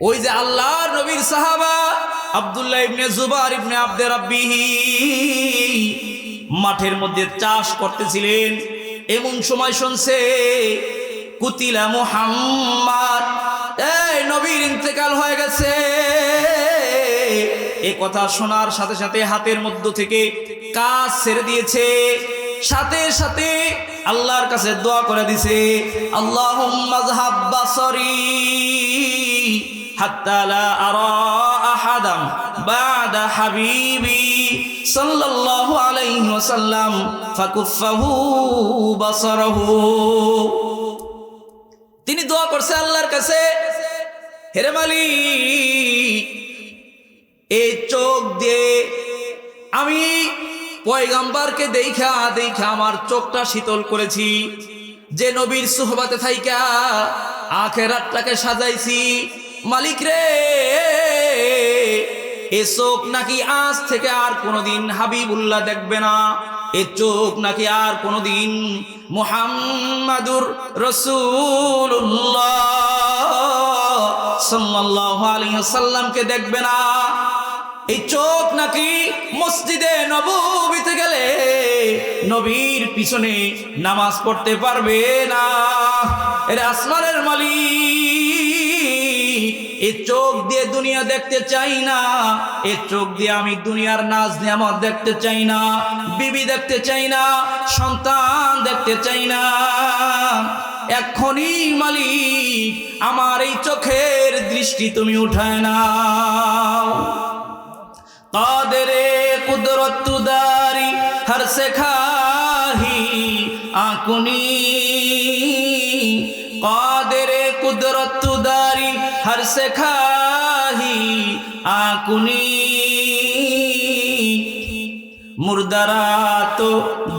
ওই যে আল্লাহর নবীর সাহাবা আব্দুল্লাহ ইবনে জুবাইর ইবনে আব্দে রাব্বিহি মাঠের মধ্যে চাষ করতেছিলেন। এমন সময় শুনছে কুতিলা মুহাম্মদ, এই নবীর ইন্তেকাল হয়ে গেছে। এই কথা শোনার সাথে সাথে হাতের মধ্য থেকে কাজ ছেড়ে দিয়েছে, সাথে সাথে আল্লাহর কাছে দোয়া করে দিছে, আল্লাহুম্মা যহাব বাসরি হাত্তা লা আরা আহাদাম বাদা হাবিবি সাল্লাল্লাহু আলাইহি ওয়াসাল্লাম ফাকুফাহু বাসরাহু। তিনি দোয়া করছে আল্লাহর কাছে, হেরে মালিক, এই চোখ দিয়ে আমি পয়গম্বরকে দেখা দেখা আমার চোখটা শীতল করেছি, যে নবীর সুহবাতে থাইকা আখিরাতটাকে সাজাইছি। মালিক রে, এ চোখ নাকি আজ থেকে আর কোনোদিন হাবিবুল্লাহ দেখবে না, এ চোখ নাকি আর কোনোদিন মুহাম্মাদুর রাসূলুল্লাহ সাল্লাল্লাহু আলাইহি ওয়াসাল্লামকে দেখবে না। এই চোখ নাকি মসজিদে নববীতে গেলে নবীর পিছনে নামাজ পড়তে পারবে না। এর আসমানের মালিক, এই চোখ দিয়ে দুনিয়া দেখতে চাই না, এই চোখ দিয়ে আমি দুনিয়ার নাজ নিয়ামত দেখতে চাই না, বিবি দেখতে চাই না, সন্তান দেখতে চাই না। এখনই মালিক আমার এই চোখের দৃষ্টি তুমি উঠায় নাও। কাদেরে কুদরত দারি হর সে খাহি আকুনি, কাদেরে কুদরত দারি হর সে খাহি আকুনি, মুর্দারা তো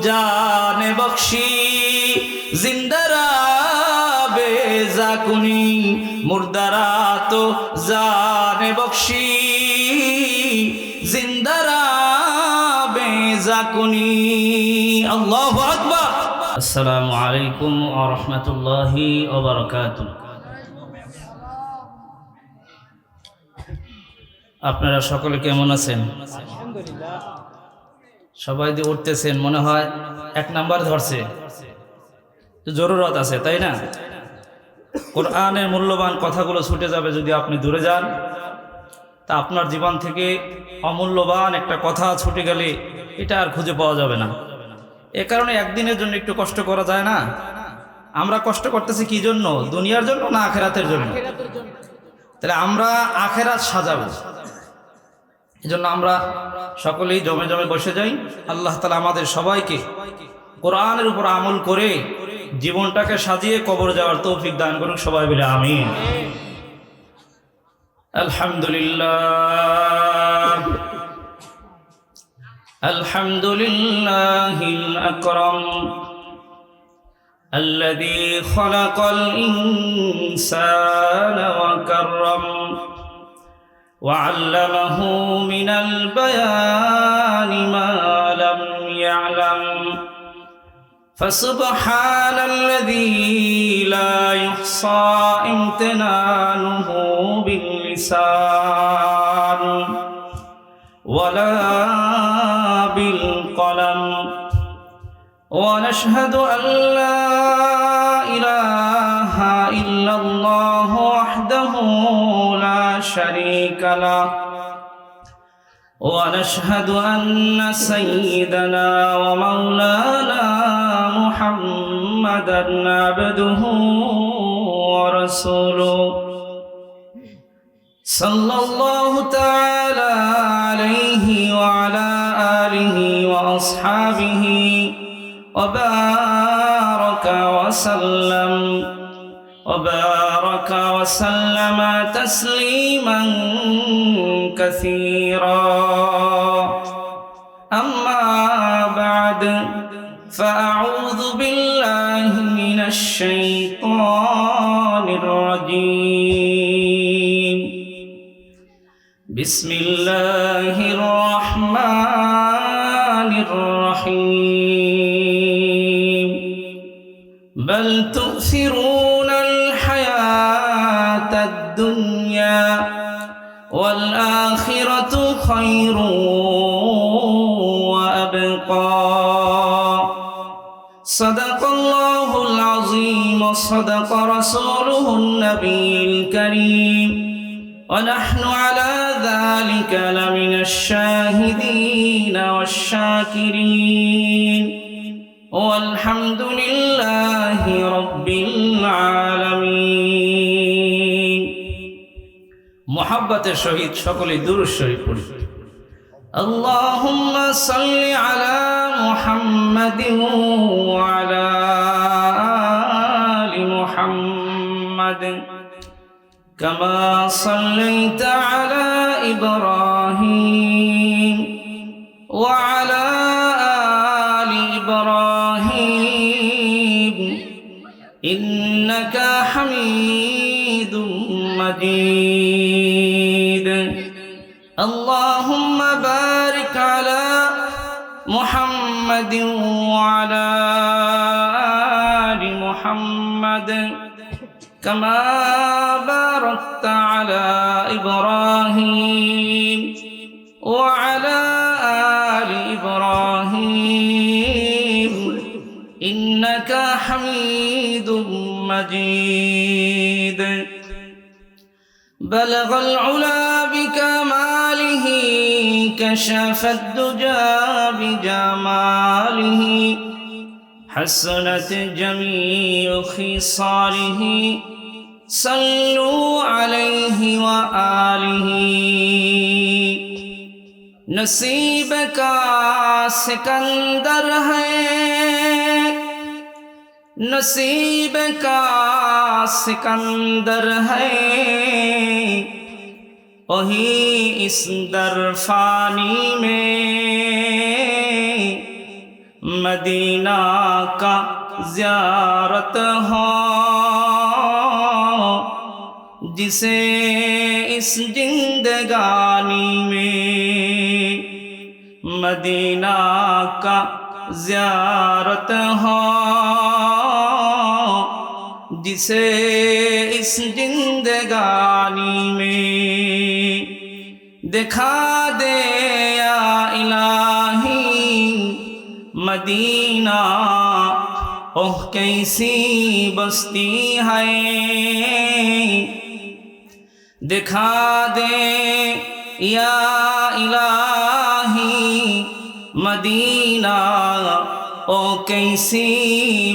জানে বখশি জিন্দারা বেজাকুনি, মুর্দারা তো জানে বখশি জিন্দারা বেজাকুনি। আল্লাহু আকবার। আসসালামু আলাইকুম ওয়া রাহমাতুল্লাহি ওয়া বারাকাতুহু। আপনারা সকলে কেমন আছেন? আলহামদুলিল্লাহ। সবাই দিয়ে উঠতেছেন, মনে হয় এক নাম্বার ধরছে, তো জরুরত আছে, তাই না? কোরআনের মূল্যবান কথাগুলো ছুটে যাবে যদি আপনি দূরে যান। তা আপনার জীবন থেকে অমূল্যবান একটা কথা ছুটে গেলে এটা আর খুঁজে পাওয়া যাবে না। এ কারণে একদিনের জন্য একটু কষ্ট করা যায় না? আমরা কষ্ট করতেছি কি জন্য? দুনিয়ার জন্য না আখিরাতের জন্য? তাহলে আমরা আখিরাত সাজাবো, এই জন্য আমরা সকলেই জমে জমে বসে যাই। আল্লাহ তাআলা আমাদের সবাইকে কোরআনের উপর আমল করে জীবনটাকে সাজিয়ে কবর যাওয়ার তৌফিক দান করুন। সবাই বলে আমিন। আলহামদুলিল্লাহ, আলহামদুলিল্লাহিল আকরাম আল্লাযী খালাকাল ইনসানা ওয়া কাররাম ওয়া আল্লামাহু মিনাল বায়ানি মা লাম ইয়ালাম فسبحان الذي لا يحصى امتنانه باللسان ولا بالقلم ونشهد أن لا إله إلا الله وحده لا شريك له ونشهد أن سيدنا ومولانا محمدًا عبده ورسوله صلى الله تعالى عليه وعلى آله وأصحابه وبارك وسلم تسليما كثيرا. أما بعد فأعوذ بالله من الشيطان الرجيم. بسم الله الرحمن الرحيم. بل تؤثرون الحياة الدنيا الدنيا والآخرة خير وأبقى صدق الله العظيم وصدق رسوله النبي الكريم ونحن على ذلك لمن الشاهدين والشاكرين والحمد لله رب العالمين محبة الشهيد شكل دور الشريف اللهم صل على محمد وعلى آل محمد كما صليت على إبراهيم وعلى آل إبراهيم إنك حميد مجيد اللهم بارك على محمد وعلى آل محمد كما باركت على إبراهيم وعلى آل إبراهيم إنك حميد مجيد بلغ العلا بكماله كشف الدجى بجماله حسنت جميع خصاله صلوا عليه وآله नसीब का सिकंदर है नसीब का सिकंदर है वही इस दरफानी में मदीना का ज़ियारत हो जिसे इस जिंदगानी में मदीना का ज़ियारत हो जिसे इस जिंदगानी में दिखा दे या इलाही मदीना ओह कैसी बस्ती है दिखा दे या इलाही मदीना ओ कैसी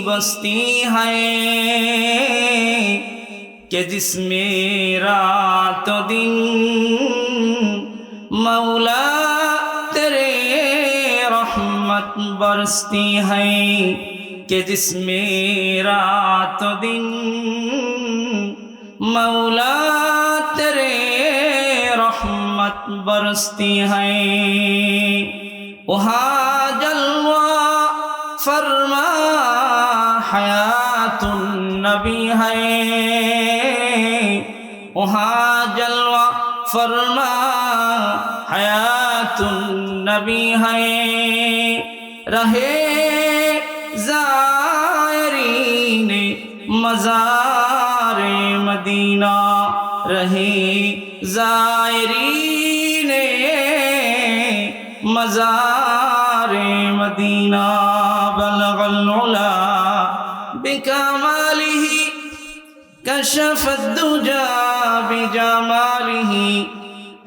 बस्ती है कि जिसमें रात दिन मौला तेरे रहमत बरसती है कि जिसमें रात दिन मौला तेरे रहमत बरसती है वहाँ जलवा फरमा हयातुन नबी है वहाँ जलवा फरमा हयातुन नबी है रहे ज़ायरीन मज़ारे मदीना रहे ज़ायरीन मज़ारे मदीना बलगल उला बिकमालिही कशफत दुजा बिजमालिही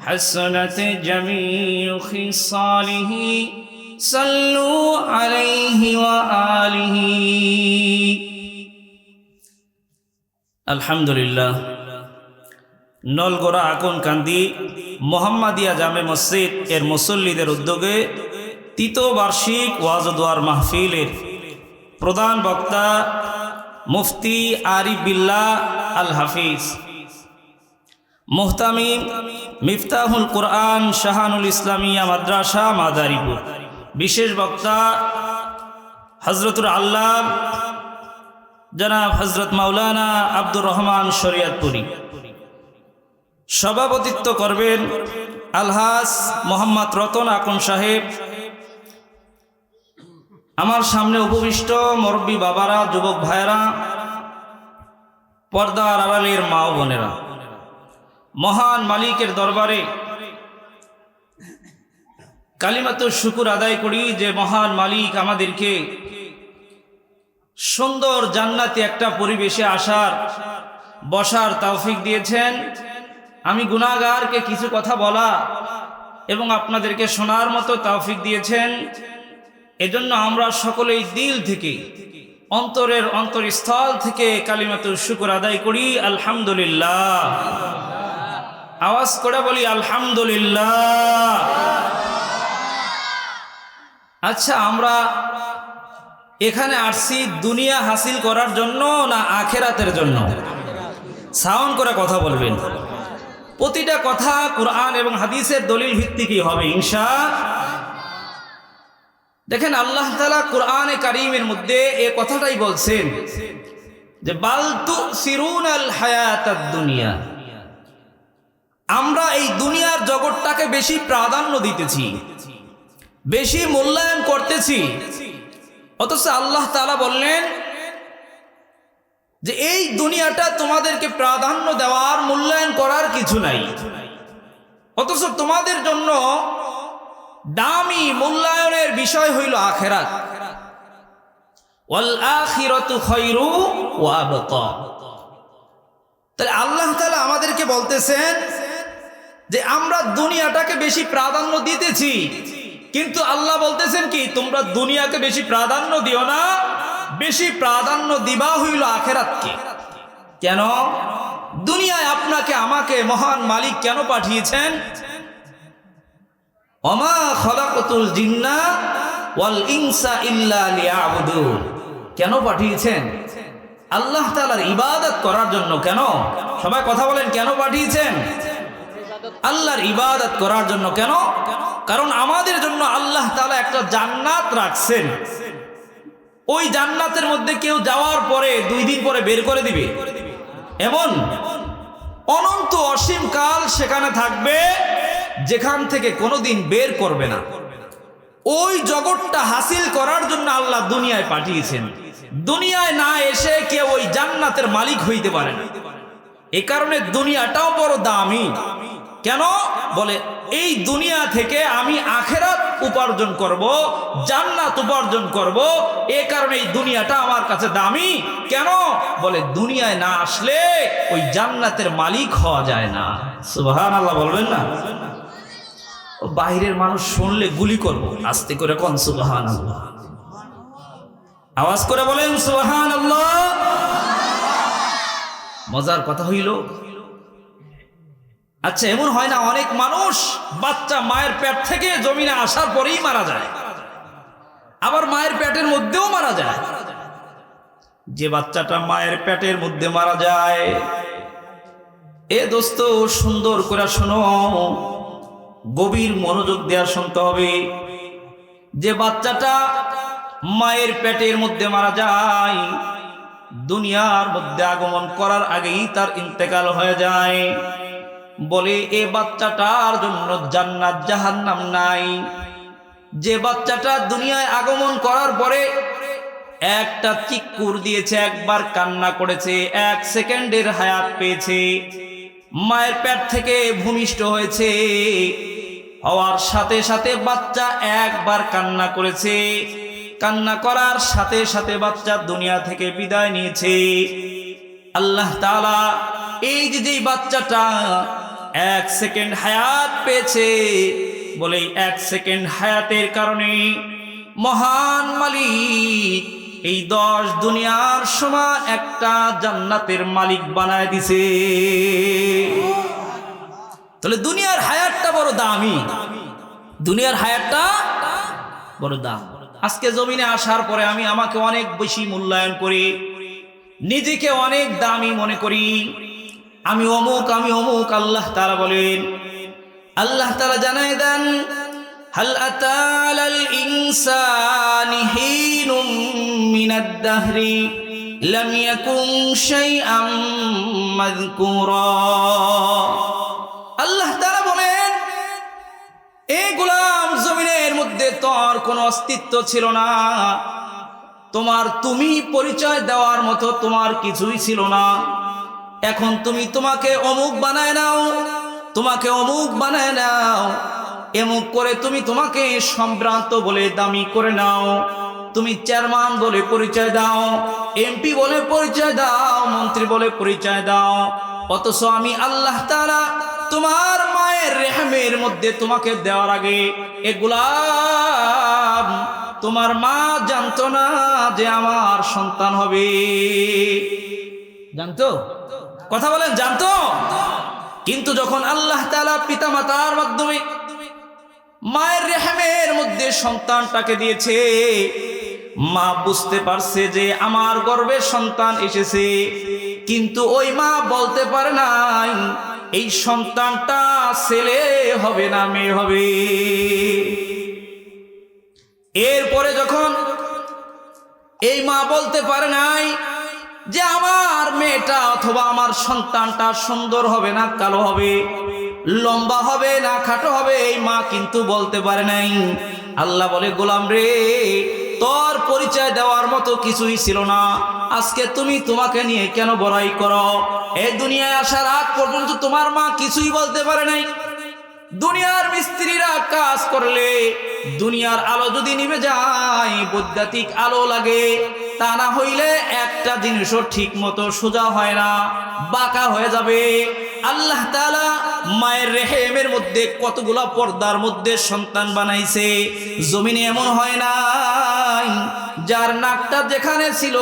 हसनत जमीउ खिसालिही सल्लु अलैहि व आलिही अल्हम्दुलिल्लाह नलगोड़ा আকনকান্দি মোহাম্মদিয়া জামে মসজিদ এর মুসল্লিদের উদ্যোগে তৃতীয় বার্ষিক ওয়াজ ও দোয়ার মাহফিলের প্রধান বক্তা মুফতি আরিফ বিল্লাহ আল হাফিজ মুহতামিম মিফতাহুল কুরআন শাহানুল ইসলামিয়া মাদ্রাসা মাদারীপুর বিশেষ বক্তা হযরতুল আল্লাম জনাব হযরত মাওলানা আব্দুর রহমান শরিয়তপুরী সভাপতিত্ব করবেন আলহাজ মোহাম্মদ রতন আকন সাহেব আমার সামনে উপবিষ্ট মুরব্বী বাবারা যুবক ভাইরা পর্দার আড়ালের মা ও বোনেরা মহান মালিকের দরবারে কালিমাতুশ শুকর আদায় করি যে মহান মালিক আমাদেরকে সুন্দর জান্নাতি একটা পরিবেশে আসার বসার তৌফিক দিয়েছেন। আমি গুনাহগারকে কিছু কথা বলা এবং আপনাদেরকে শোনার মতো তৌফিক দিয়েছেন। এজন্য আমরা সকলেই দিল থেকে, অন্তরের অন্তরস্থল থেকে কালিমাতুশ শুকর আদায় করি আলহামদুলিল্লাহ। আওয়াজ করে বলি আলহামদুলিল্লাহ। আচ্ছা, আমরা এখানে আসছি দুনিয়া হাসিল করার জন্য না আখেরাতের জন্য? সাউন্ড করে কথা বলবেন। প্রতিটা কথা কুরআন এবং হাদিসের দলিল ভিত্তিকই হবে ইনশাআল্লাহ। দেখেন, আল্লাহ তাআলা কুরআনে কারীমের মধ্যে এই কথাটাই বলছেন যে বাল তুসিরুনাল হায়াতাদ দুনিয়া, আমরা এই দুনিয়ার জগৎটাকে বেশি প্রাধান্য দিতেছি, বেশি মূল্যায়ন করতেছি। অথচ আল্লাহ তাআলা বললেন যে এই দুনিয়াটা তোমাদেরকে প্রাধান্য দেওয়ার, মূল্যায়ন করার কিছু নাই। অথচ তোমাদের জন্য দামি মূল্যায়নের বিষয় হইল আখিরাত। ওয়াল আখিরাতু খায়রু ওয়া আবকা। তাহলে আল্লাহ তাআলা আমাদেরকে বলতেছেন যে আমরা দুনিয়াটাকে বেশি প্রাধান্য দিতেছি, কিন্তু আল্লাহ বলতেছেন কি, তোমরা দুনিয়াকে বেশি প্রাধান্য দিও না, বেশি প্রাধান্য দিবা হইল আখিরাতকে। কেন? দুনিয়ায় আপনাকে আমাকে মহান মালিক কেন পাঠিয়েছেন? ওমা খালাকাতুল জিন্না ওয়াল ইনসা ইল্লা লিয়াবুদুন। কেন পাঠিয়েছেন? আল্লাহ তাআলার ইবাদত করার জন্য। কেন? সবাই কথা বলেন, কেন পাঠিয়েছেন? আল্লাহর ইবাদত করার জন্য। কেন? কারণ আমাদের জন্য আল্লাহ তাআলা একটা জান্নাত রাখছেন। ওই জান্নাতের মধ্যে কেউ যাওয়ার পরে 2 দিন পরে বের করে দিবে এমন অনন্ত অসীম কাল সেখানে থাকবে, যেখান থেকে কোনোদিন বের করবে না। ওই জগৎটা হাসিল করার জন্য আল্লাহ দুনিয়ায় পাঠিয়েছেন। দুনিয়ায় না এসে কেউ ওই জান্নাতের মালিক হইতে পারে না। এই কারণে দুনিয়াটাও বড় দামি। কেন? বলে এই দুনিয়া থেকে আমি আখিরাত উপার্জন করব, জান্নাত উপার্জন করব। এই কারণে এই দুনিয়াটা আমার কাছে দামি। কেন? বলে দুনিয়ায় না আসলে ওই জান্নাতের মালিক হওয়া যায় না। সুবহানাল্লাহ বলবেন না? বাইরের মানুষ শুনলে গুলি করব। আস্তে করে কোন সুবহানাল্লাহ, আওয়াজ করে বলেন সুবহানাল্লাহ। মজার কথা হইল, আচ্ছা এমন হয় না অনেক মানুষ বাচ্চা মায়ের পেট থেকে জমিনে আসার পরেই মারা যায়, আবার মায়ের পেটের মধ্যেও মারা যায়। যে বাচ্চাটা মায়ের পেটের মধ্যে মারা যায়, এ দোস্ত সুন্দর করে শোনো, গভীর মনোযোগ দেওয়া শুনতে হবে। যে বাচ্চাটা মায়ের পেটের মধ্যে মারা যায়, দুনিয়ার মধ্যে আগমন করার আগেই তার ইন্তেকাল হয়ে যায়। বলে এ বাচ্চাটার জন্য জান্নাত জাহান্নাম নাই। যে বাচ্চাটা দুনিয়ায় আগমন করার পরে একটা চিৎকার দিয়েছে, একবার কান্না করেছে, 1 সেকেন্ডের হায়াত পেয়েছে, মায়ের পেট থেকে ভূমিষ্ঠ হয়েছে, হওয়ার সাথে সাথে বাচ্চা একবার কান্না করেছে, কান্না করার সাথে সাথে বাচ্চা দুনিয়া থেকে বিদায় নিয়েছে। আল্লাহ তাআলা এই যে বাচ্চাটা 1 সেকেন্ড হায়াত পেয়েছে, বলে 1 সেকেন্ড হায়াতের কারণে মহান মালিক এই 10 দুনিয়ার সমান একটা জান্নাতের মালিক বানায় দিছে। তাহলে দুনিয়ার হায়াতটা বড় দামি, দুনিয়ার হায়াতটা বড় দাম। আজকে জমিনে আসার পরে আমি আমাকে অনেক বেশি মূল্যায়ন করি, নিজেকে অনেক দামি মনে করি, আমি অমুক, আমি অমুক। আল্লাহ তাআলা বলেন, আল্লাহ তাআলা জানায় দেন, হাল আতালাল ইনসানি হিনুম মিনাদ দাহরি লাম ইয়াকুন শাইআম মাযকুরা। আল্লাহ তাআলা বলেন, এ গোলাম, জমিনের মধ্যে তোর কোনো অস্তিত্ব ছিল না, তোমার তুমি পরিচয় দেওয়ার মতো তোমার কিছুই ছিল না। এখন তুমি তোমাকে অমুক বানায় নাও, তোমাকে অমুক বানায় নাও, এমুক করে তুমি তোমাকে সম্ভ্রান্ত বলে দামি করে নাও, তুমি চেয়ারম্যান বলে পরিচয় দাও, এমপি বলে পরিচয় দাও, মন্ত্রী বলে পরিচয় দাও, অথচ আমি আল্লাহ তাআলা তোমার মায়ের রেহমের মধ্যে তোমাকে দেওয়ার আগে এগুলা তোমার মা জানতো না যে আমার সন্তান হবে। জানতো? কথা বলেন, জানতো? কিন্তু যখন আল্লাহ তাআলা পিতামাতার মাধ্যমে মায়ের রেহমের মধ্যে সন্তানটাকে দিয়েছে, মা বুঝতে পারছে যে আমার গর্ভে সন্তান এসেছে, কিন্তু ওই মা বলতে পারে নাই এই সন্তানটা ছেলে হবে না মেয়ে হবে। এরপরে যখন এই মা বলতে পারে নাই যে আমার মেয়েটা অথবা আমার সন্তানটা সুন্দর হবে না কালো হবে, লম্বা হবে না খাটো হবে, এই মা কিন্তু বলতে পারে নাই। আল্লাহ বলে, গোলাম রে, তোর পরিচয় দেওয়ার মতো কিছুই ছিল না, আজকে তুমি তোমাকে নিয়ে কেন বড়াই করো? এই দুনিয়ায় আসার আগ পর্যন্ত তোমার মা কিছুই বলতে পারে নাই। দুনিয়ার মিস্ত্রিরা কাজ করলে দুনিয়ার আলো যদি নিভে যায়, বৈদ্যুতিক আলো লাগে, তা না হইলে একটা জিনিসও ঠিক মতো সোজা হয় না, বাঁকা হয়ে যাবে। আল্লাহ তাআলা মায়ের রেহেমের মধ্যে কতগুলা পর্দার মধ্যে সন্তান বানাইছে। জমিনে এমন হয় নাই যার নাকটা যেখানে ছিল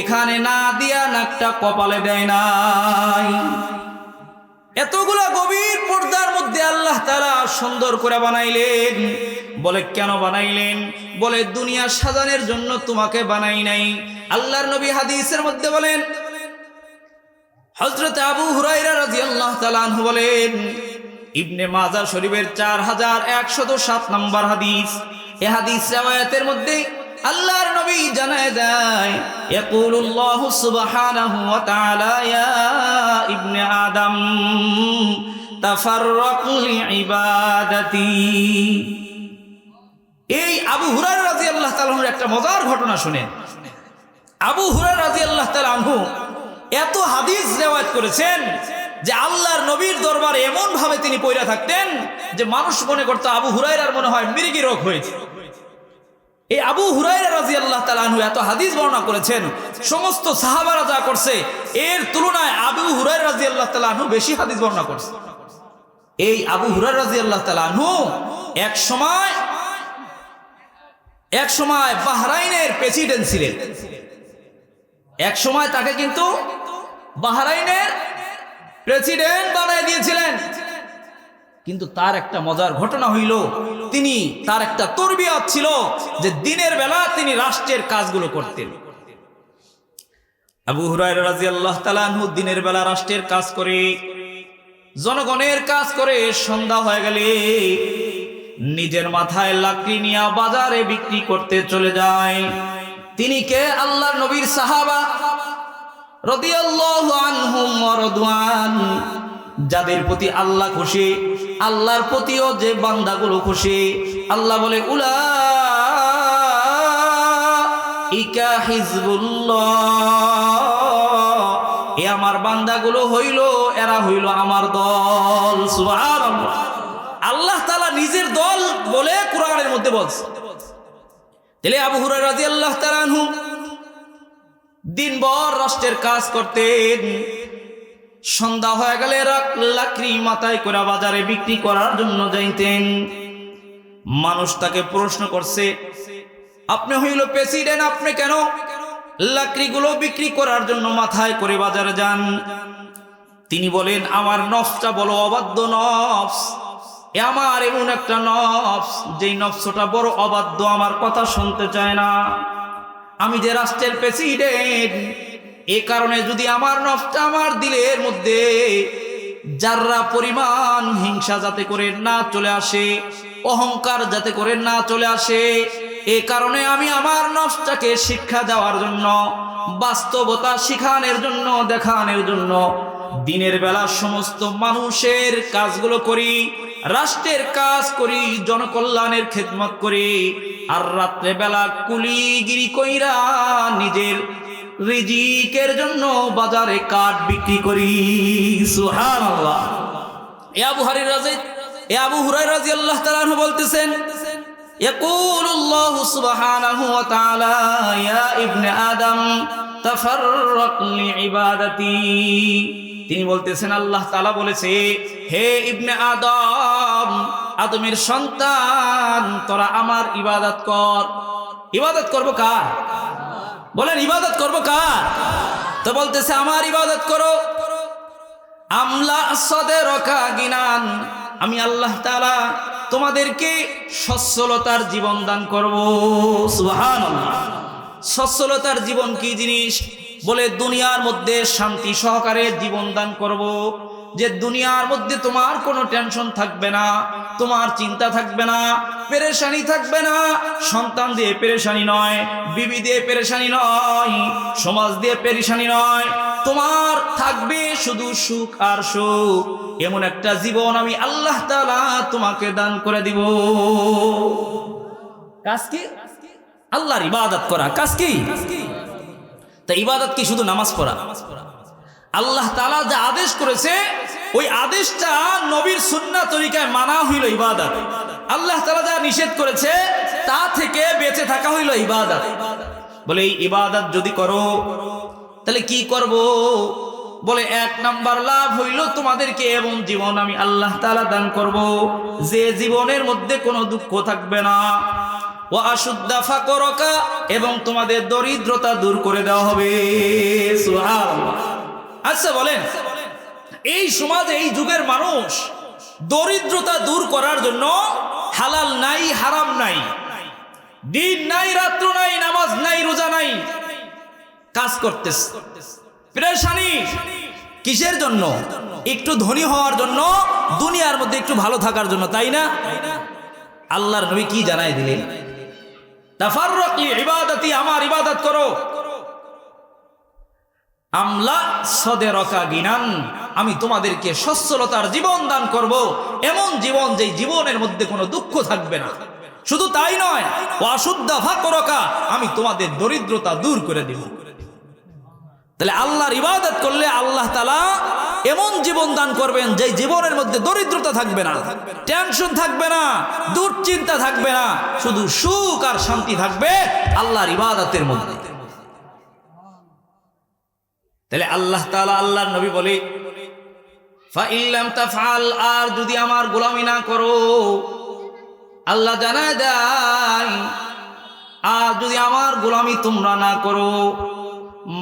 এখানে না দিয়া নাকটা কপালে দেয় নাই। এতগুলা গভীর পর্দার মধ্যে আল্লাহ তাআলা সুন্দর করে বানাইলেন। বলে, কেন বানাইলেন? বলে, দুনিয়া সাজানোর জন্য তোমাকে বানাই নাই। আল্লাহর নবী হাদিসের মধ্যে বলেন, হযরত আবু হুরায়রা রাদিয়াল্লাহু তাআলা আনহু বলেন, ইবনে মাজাহ শরীফের 4107 নম্বর হাদিস, এই হাদিস riwayতের মধ্যে আল্লাহর নবী জানায় দেয়, ইয়াকুলুল্লাহু সুবহানাহু ওয়া তাআলা, ইয়া ইবনে আদম তাফাররাক লিইবাদাতি। এই আবু হুরায়রা রাদিয়াল্লাহু তাআলা আনহুর একটা মজার ঘটনা শুনেন। আবু হুরায়রা রাদিয়াল্লাহু তাআলা আনহু এত হাদিস রিওয়ায়াত করেছেন যে আল্লাহর নবীর দরবারে এমন ভাবে তিনি পয়রা থাকতেন যে মানুষ মনে করতো আবু হুরায়রার মনে হয় মৃগী রোগ হয়েছে। এই আবু হুরায়রা রাদিয়াল্লাহু তাআলা আনহু এত হাদিস বর্ণনা করেছেন, সমস্ত সাহাবারা যা করছে এর তুলনায় আবু হুরায়রা রাদিয়াল্লাহু তাআলা আনহু বেশি হাদিস বর্ণনা করছে। এই আবু হুরায়রা রাদিয়াল্লাহু তাআলা আনহু এক সময় বাহরাইনের প্রেসিডেন্ট ছিলেন। এক সময় তাকে কিন্তু বাহরাইনের প্রেসিডেন্ট বানিয়ে দিয়েছিলেন। কিন্তু তার একটা মজার ঘটনা হইল, তার একটা তরবিয়ত ছিল যে দিনের বেলা তিনি রাষ্ট্রের কাজগুলো করতেন। আবু হুরায়রা রাদিয়াল্লাহু তাআলা আনহু দিনের বেলা রাষ্ট্রের কাজ করে, জনগণের কাজ করে, সন্ধ্যা হয়ে গেলে নিজের মাথায় লাকড়ি নিয়ে বাজারে বিক্রি করতে চলে যায়। তিনি কে? আল্লাহর নবীর সাহাবা রাদিয়াল্লাহু আনহুম ওয়া রাদওয়ান, যাদের প্রতি আল্লাহ খুশি, আল্লাহর প্রতিও যে বান্দাগুলো খুশি। আল্লাহ বলে, উলাইকা হিজবুল্লাহ, এ আমার বান্দাগুলো হইল, এরা হইল আমার দল। সুবহানাল্লাহ। আল্লাহ তাআলা নিজের দল বলে কোরআনের মধ্যে বলছে। তাহলে আবু হুরায়রা রাদিয়াল্লাহু তাআলা আনহু দিনভর রাষ্ট্রের কাজ করতেন, সন্ধ্যা হয়ে গেলে লাকড়ি মাথায় করে বাজারে বিক্রি করার জন্য যাইতেন। মানুষ তাকে প্রশ্ন করছে, আপনি হইল প্রেসিডেন্ট, আপনি কেন লাকড়িগুলো বিক্রি করার জন্য মাথায় করে বাজারে যান? তিনি বলেন, আমার নফসটা বড় অবাধ্য নফস, আমার এমন একটা নফস যেই নফসটা বড় অবাধ্য, আমার কথা শুনতে চায় না। আমি যে রাষ্ট্রের প্রেসিডেন্ট, এ কারণে যদি আমার নফসটা আমার দিলের মধ্যে যারা পরিমাণ হিংসা যাতে করে না চলে আসে, অহংকার যাতে করে না চলে আসে, এ কারণে আমি আমার নফসটাকে শিক্ষা দেওয়ার জন্য, বাস্তবতা শিখানোর জন্য, দেখানোর জন্য দিনের বেলা সমস্ত মানুষের কাজগুলো করি, রাষ্ট্রের কাজ করি, জনকল্যাণের খেদমত করি, আর রাত্রে বেলা কুলিগিরি কইরা নিজের রিজিকের জন্য বাজারে কাঠ বিক্রি করি। সুবহানাল্লাহ। আবু হুরায়রা রাদিয়াল্লাহু তাআলা আনহু বলতেছেন, ইয়াকুলুল্লাহু সুবহানাহু ওয়া তাআলা ইয়া ইবনে আদম তাফাররাক লিইবাদাতি। তিনি বলতেছেন, আল্লাহ তাআলা বলেছে, হে ইবনে আদম, আদমের সন্তান, তোরা আমার ইবাদত কর। ইবাদত করব কার? বলেন, ইবাদত করব কার? তো বলতেছে আমার ইবাদত করো। আমলা সাদরাকা গিনান, আমি আল্লাহ তাআলা তোমাদেরকে সচ্ছলতার জীবন দান করব। সুবহানাল্লাহ। সচ্ছলতার জীবন কি জিনিস? বলে দুনিয়ার মধ্যে শান্তি সহকারে জীবন দান করব, যে দুনিয়ার মধ্যে তোমার কোনো টেনশন থাকবে না, তোমার চিন্তা থাকবে না, পেরেশানি থাকবে না। সন্তান দিয়ে পেরেশানি নয়, বিবি দিয়ে পেরেশানি নয়, সমাজ দিয়ে পেরেশানি নয়, তোমার থাকবে শুধু সুখ আর সুখ। এমন একটা জীবন আমি আল্লাহ তাআলা তোমাকে দান করে দিব। কাজ কি? আল্লাহর ইবাদত করা। কাজ কি? তা ইবাদত কি শুধু নামাজ পড়া? আল্লাহ তাআলা যা আদেশ করেছে ওই আদেশটা নবীর সুন্নাহ তরিকায় মানা হইল ইবাদত। আল্লাহ তাআলা যা নিষেধ করেছে তা থেকে বেঁচে থাকা হইল ইবাদত। বলে এই ইবাদত যদি করো তাহলে কি করব? বলে এক নাম্বার লাভ হইল তোমাদেরকে এমন জীবন আমি আল্লাহ তাআলা দান করব যে জীবনের মধ্যে কোনো দুঃখ থাকবে না। ওয়া আশুদ্দা ফাকরাকা, এবং তোমাদের দরিদ্রতা দূর করে দেওয়া হবে। সুবহানাল্লাহ। আচ্ছা বলেন, এই সমাজে এই যুগের মানুষ দরিদ্রতা দূর করার জন্য হালাল নাই, হারাম নাই, দিন নাই, রাত্র নাই, নামাজ নাই, রোজা নাই, কাজ করতেছে। পেরেশানি কিসের জন্য? একটু ধনী হওয়ার জন্য, দুনিয়ার মধ্যে একটু ভালো থাকার জন্য, তাই না? আল্লাহর নবী কি জানাই দিলেন? তাফাররাক লিইবাদাতি, আমার ইবাদত করো। আমলা সাদরাকা গিনান, আমি তোমাদেরকে সচ্ছলতার জীবন দান করব, এমন জীবন যেই জীবনের মধ্যে কোনো দুঃখ থাকবে না। শুধু তাই নয়, ওয়া আশুদ্দা ফাকরাকা, আমি তোমাদের দরিদ্রতা দূর করে দিব। তাহলে আল্লাহর ইবাদত করলে আল্লাহ তাআলা এমন জীবন দান করবেন যে জীবনের মধ্যে দরিদ্রতা থাকবে না, টেনশন থাকবে না, দুশ্চিন্তা থাকবে না, শুধু সুখ আর শান্তি থাকবে আল্লাহর ইবাদতের মধ্যে। তাহলে আল্লাহ তাআলা, আল্লাহর নবী বলে, ফা ইল্লাম তাফআল, আর যদি আমার গোলামি না করো, আল্লাহ জানায় দেয়, আর যদি আমার গোলামি তোমরা না করো,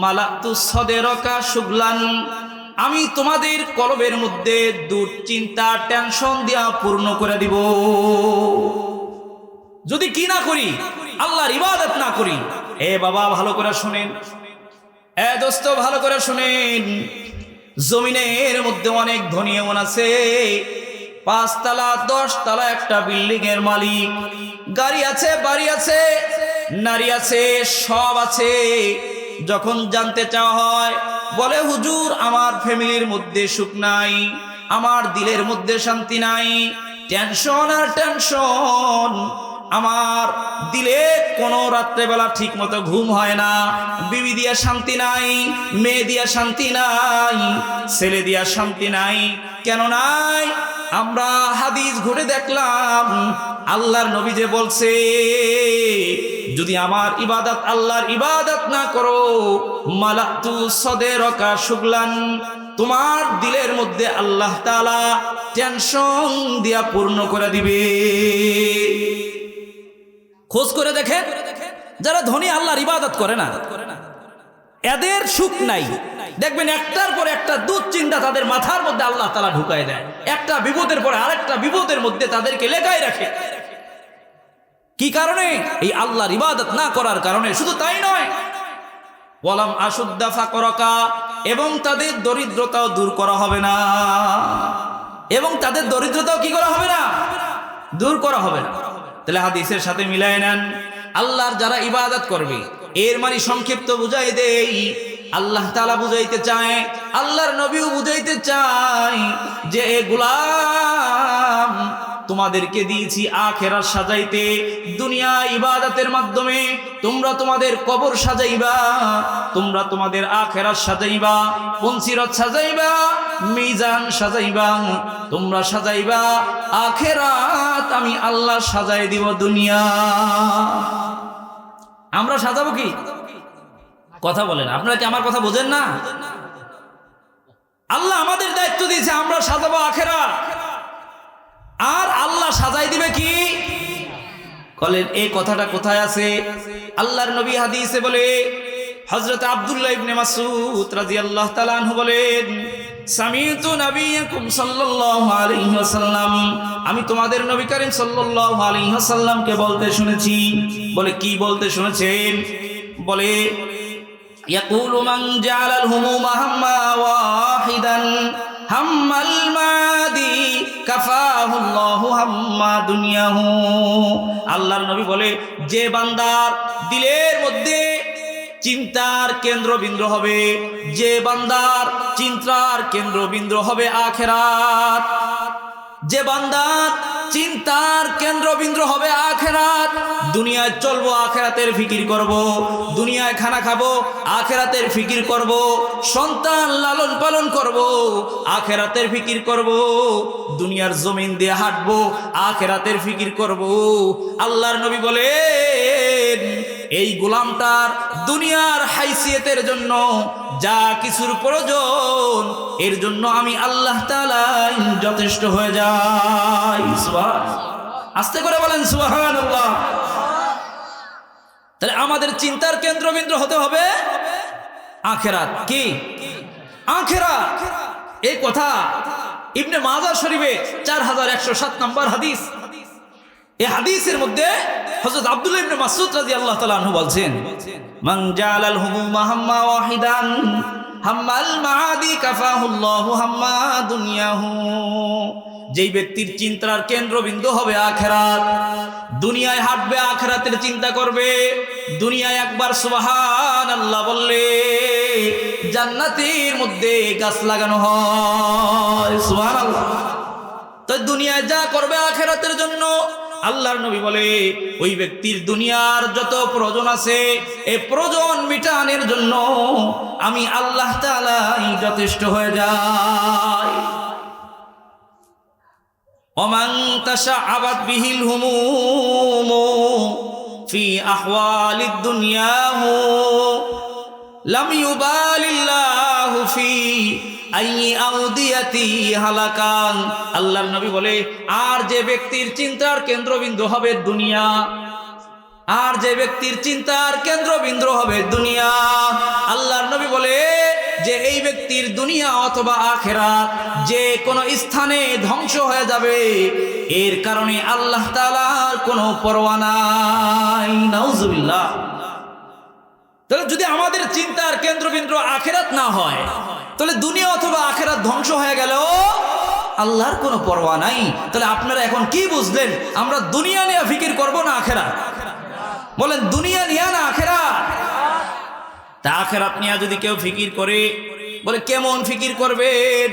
মালাতু সাদরাকা শুগলান, আমি তোমাদের কলবের মধ্যে দুশ্চিন্তা, টেনশন দিয়া পূর্ণ করে দিব। যদি কি না করি? আল্লাহর ইবাদত না করি। এ বাবা ভালো করে শুনেন, এ দোস্ত ভালো করে শুনেন, জমিনের মধ্যে অনেক ধনী এমন আছে, 5 তলা 10 তলা একটা বিল্ডিং এর মালিক, গাড়ি আছে, বাড়ি আছে, নারী আছে, সব আছে। যখন জানতে চাওয়া হয়, বলে হুজুর আমার ফ্যামিলির মধ্যে সুখ নাই, আমার দিলের মধ্যে শান্তি নাই, টেনশন আর টেনশন, আমার দিলে কোনো রাত্রেবেলা ঠিক মতো ঘুম হয় না, বিবি দিয়া শান্তি নাই, মেয়ে দিয়া শান্তি নাই, ছেলে দিয়া শান্তি নাই। কেন নাই? আমরা হাদিস ঘুরে দেখলাম, আল্লাহর নবী যে বলছে, যদি আমার ইবাদত, আল্লাহর ইবাদত না করো, মালাতু সাদরাকা শুগলান, তোমার দিলের মধ্যে আল্লাহ তাআলা টেনশন দিয়া পূর্ণ করে দিবে। খোঁজ করে দেখেন, যারা ধনী আল্লাহর ইবাদত করে না, এদের সুখ নাই। দেখবেন একটার পর একটা দুশ্চিন্তা তাদের মাথার মধ্যে আল্লাহ তাআলা ঢুকায় দেয়, একটা বিপদের পরে আরেকটা বিপদের মধ্যে তাদেরকে লেগায় রাখে। কি কারণে? এই আল্লাহর ইবাদত না করার কারণে। শুধু তাই নয়, ওয়ালাম আশুদ্দা ফাকরাকা, এবং তাদের দরিদ্রতাও দূর করা হবে না, এবং তাদের দরিদ্রতাও কি করা হবে না? দূর করা হবে না। তাহলে হাদিসের সাথে মিলাই নেন, আল্লাহর যারা ইবাদত করবে, এর মানে সংক্ষিপ্ত বুঝাই দেই, আল্লাহ তাআলা বুঝাইতে চায়, আল্লাহর নবীও বুঝাইতে চায় যে এ গোলাম, তোমাদেরকে দিয়েছি আখিরাত সাজাইতে। দুনিয়া ইবাদতের মাধ্যমে তোমরা তোমাদের কবর সাজাইবা, তোমরা তোমাদের আখিরাত সাজাইবা, পঞ্চিরত সাজাইবা, মিজান সাজাইবা, তোমরা সাজাইবা আখিরাত, আমি আল্লাহ সাজাই দিব দুনিয়া। আমরা সাজাবো কি? কথা বলেন, আপনারা কি আমার কথা বোঝেন না? আল্লাহ আমাদের দায়িত্ব দিয়েছে আমরা সাজাবো আখিরাত, আর আল্লাহ সাজাই দিবে কি? বলেন এই কথাটা কোথায় আছে? আল্লাহর নবী হাদিসে বলে, হযরত আব্দুল্লাহ ইবনে মাসউদ রাদিয়াল্লাহু তাআলা আনহু বলেন, সামিতু নবিয়াকুম সাল্লাল্লাহু আলাইহি ওয়াসাল্লাম, আমি তোমাদের নবী করিম সাল্লাল্লাহু আলাইহি ওয়াসাল্লামকে বলতে শুনেছি। বলে কি বলতে শুনেছেন? বলে ইয়াকুলু মান জাআলাল হুমুমা হাম্মা ওয়াহিদান হাম্মাল মাদি কাফাহুল্লাহু হাম্মা দুনিয়াহু। আল্লাহর নবী বলে, যে বান্দার দিলের মধ্যে চিন্তার কেন্দ্রবিন্দু হবে, যে বান্দার চিন্তার কেন্দ্রবিন্দু হবে আখিরাত, যে বান্দার চিন্তার কেন্দ্রবিন্দু হবে আখিরাত, দুনিয়ায় চলবো আখিরাতের ফিকির করব, দুনিয়ায় খানা খাবো আখিরাতের ফিকির করব, সন্তান লালন পালন করব আখিরাতের ফিকির করব, দুনিয়ার জমিন দিয়ে হাঁটবো আখিরাতের ফিকির করব। আল্লাহর নবী বলেন, এই গোলামটার দুনিয়ার হাইসিয়তের জন্য যা কিছুর প্রয়োজন, এর জন্য আমি আল্লাহ তাআলা যথেষ্ট হয়ে যাই। সুবহানাল্লাহ, আস্তে করে বলেন সুবহানাল্লাহ। তাহলে আমাদের চিন্তার কেন্দ্রবিন্দু হতে হবে আখিরাত। কি? আখিরাত। এই কথা ইবনে মাজাহ শরীফে 4107 নম্বর হাদিস। এই হাদিসের মধ্যে হযরত আব্দুল্লাহ ইবনে মাসউদ রাদিয়াল্লাহু তাআলা আনহু বলছেন, মান জাআলাল হুমুমা হাম্মা ওয়াহিদান হাম্মাল মাআদি কাফাহুল্লাহু হাম্মা দুনিয়াহু। যেই ব্যক্তির চিন্তার কেন্দ্রবিন্দু হবে আখিরাত, দুনিয়ায় হাঁটবে আখিরাতের চিন্তা করবে, দুনিয়ায় একবার সুবহানাল্লাহ বললে জান্নাতের মধ্যে গাছ লাগানো হয়। সুবহানাল্লাহ। তো দুনিয়ায় যা করবে আখিরাতের জন্য, আল্লাহর নবী বলে ওই ব্যক্তির দুনিয়ার যত প্রয়োজন আছে এই প্রয়োজন মিটানোর জন্য আমি আল্লাহ তাআলা যথেষ্ট হয়ে যাই। ওমান তাশাআবাত বিহিল হুমুম ফি আহওয়ালিদ দুনিয়াহু লাম ইউবালিল্লাহু ফি আই আউদিয়াতি হালাকান। আল্লাহর নবী বলে, আর যে ব্যক্তির চিন্তার কেন্দ্রবিন্দু হবে দুনিয়া, আর যে ব্যক্তির চিন্তার কেন্দ্রবিন্দু হবে দুনিয়া, আল্লাহর নবী বলে যে এই ব্যক্তির দুনিয়া অথবা আখিরাত যে কোনো স্থানে ধ্বংস হয়ে যাবে, এর কারণে আল্লাহ তাআলার কোনো পরোয়া নাই। নাউজুবিল্লাহ। তাহলে যদি আমাদের চিন্তার কেন্দ্রবিন্দু আখিরাত না হয়, তাহলে দুনিয়া অথবা আখিরাত ধ্বংস হয়ে গেল, আল্লাহর কোনো পরোয়া নাই। তাহলে আপনারা এখন কি বুঝলেন? আমরা দুনিয়া নিয়ে ফিকির করব না আখিরাত? বলেন দুনিয়া নিয়ে না আখিরাত? তা আখিরাত নিয়ে যদি কেউ ফিকির করে, বলে কেমন ফিকির করবেন?